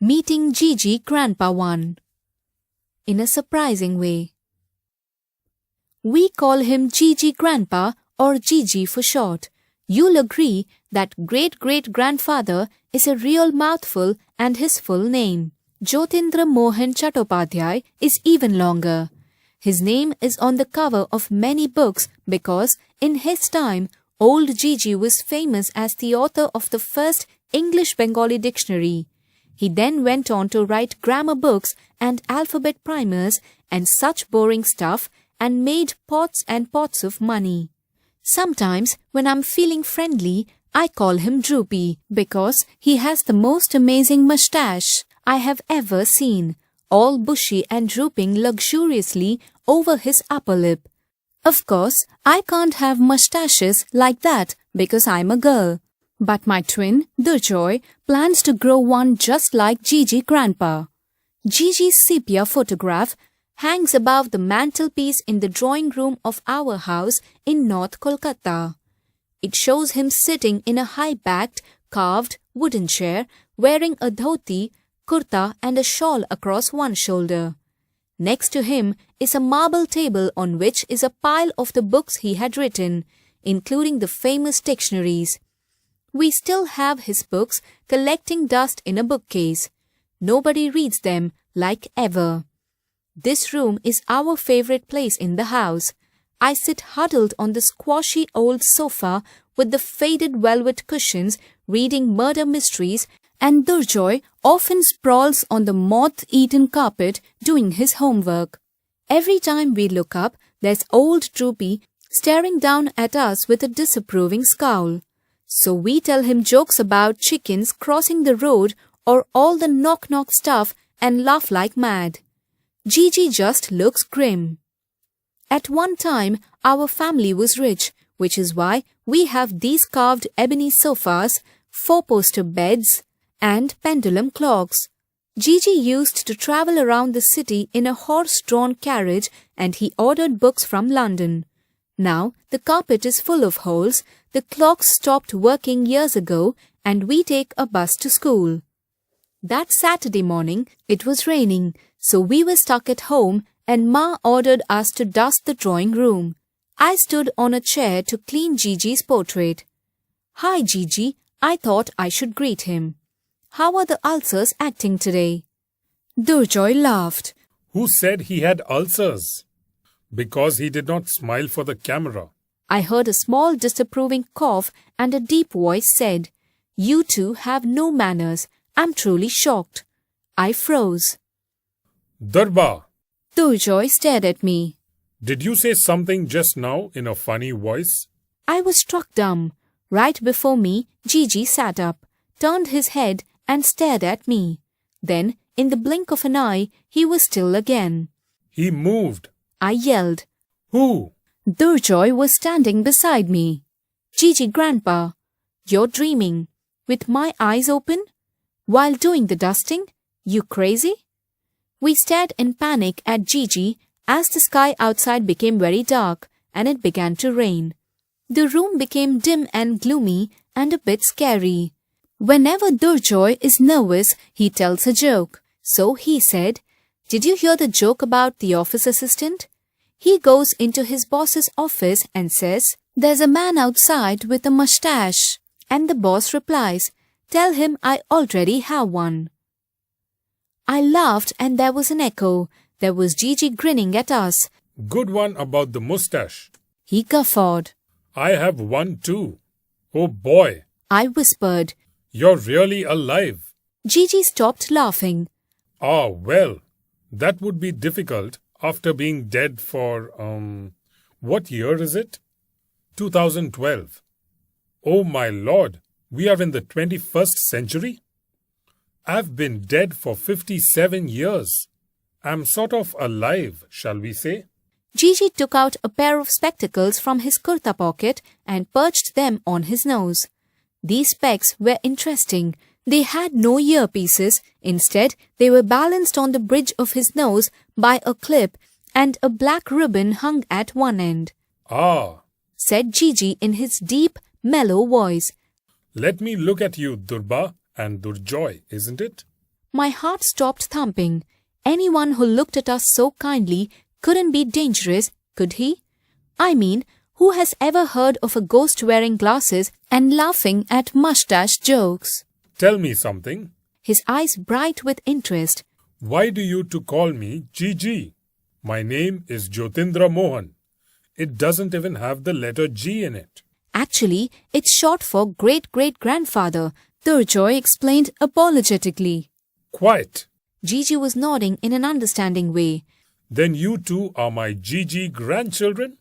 Meeting Gigi Grandpa 1. In a surprising way. We call him Gigi Grandpa or Gigi for short. You'll agree that great-great-grandfather is a real mouthful and his full name, Jyotindra Mohan Chattopadhyay, is even longer. His name is on the cover of many books because, in his time, old Gigi was famous as the author of the first English-Bengali dictionary. He then went on to write grammar books and alphabet primers and such boring stuff and made pots and pots of money. Sometimes, when I'm feeling friendly, I call him Droopy because he has the most amazing moustache I have ever seen, all bushy and drooping luxuriously over his upper lip. Of course, I can't have moustaches like that because I'm a girl. But my twin, Durjoy, plans to grow one just like Gigi Grandpa. Gigi's sepia photograph hangs above the mantelpiece in the drawing room of our house in North Kolkata. It shows him sitting in a high-backed, carved wooden chair, wearing a dhoti, kurta and a shawl across one shoulder. Next to him is a marble table on which is a pile of the books he had written, including the famous dictionaries. We still have his books collecting dust in a bookcase. Nobody reads them like ever. This room is our favorite place in the house. I sit huddled on the squashy old sofa with the faded velvet cushions reading murder mysteries, and Durjoy often sprawls on the moth-eaten carpet doing his homework. Every time we look up, there's old Droopy staring down at us with a disapproving scowl. So we tell him jokes about chickens crossing the road or all the knock-knock stuff and laugh like mad. Gigi just looks grim. At one time, our family was rich, which is why we have these carved ebony sofas, four-poster beds, and pendulum clocks. Gigi used to travel around the city in a horse-drawn carriage and he ordered books from London. Now, the carpet is full of holes, the clocks stopped working years ago, and we take a bus to school. That Saturday morning, it was raining, so we were stuck at home and Ma ordered us to dust the drawing room. I stood on a chair to clean Gigi's portrait. "Hi, Gigi," I thought I should greet him. "How are the ulcers acting today?" Durjoy laughed. Who said he had ulcers? Because he did not smile for the camera. I heard a small disapproving cough and a deep voice said, "You two have no manners. I'm truly shocked." I froze. Durba, Durjoy stared at me. did you say something just now in a funny voice? I was struck dumb. Right before me, Gigi sat up, turned his head and stared at me. Then, in the blink of an eye, he was still again. He moved. I yelled. Who? Durjoy was standing beside me. "Gigi Grandpa, you're dreaming. With my eyes open? While doing the dusting? You crazy?" We stared in panic at Gigi as the sky outside became very dark and it began to rain. The room became dim and gloomy and a bit scary. Whenever Durjoy is nervous, he tells a joke. So he said, "Did you hear the joke about the office assistant?" He goes into his boss's office and says, "There's a man outside with a mustache." And the boss replies, "Tell him I already have one." I laughed and there was an echo. There was Gigi grinning at us. Good one about the mustache. He guffawed. I have one too. Oh boy. I whispered. You're really alive. Gigi stopped laughing. Ah, well, that would be difficult after being dead for, what year is it? 2012. Oh my lord, we are in the 21st century? I've been dead for 57 years. I'm sort of alive, shall we say? Gigi took out a pair of spectacles from his kurta pocket and perched them on his nose. These specs were interesting. They had no earpieces. Instead, they were balanced on the bridge of his nose by a clip and a black ribbon hung at one end. Ah, said Gigi in his deep, mellow voice. Let me look at you, Durba and Durjoy, isn't it? My heart stopped thumping. Anyone who looked at us so kindly couldn't be dangerous, could he? I mean, who has ever heard of a ghost wearing glasses and laughing at mustache jokes? Tell me something. His eyes bright with interest. Why do you two call me GG? My name is Jyotindra Mohan. It doesn't even have the letter G in it. Actually, it's short for great-great-grandfather, Durjoy explained apologetically. Quiet. Gigi was nodding in an understanding way. Then you two are my GG grandchildren?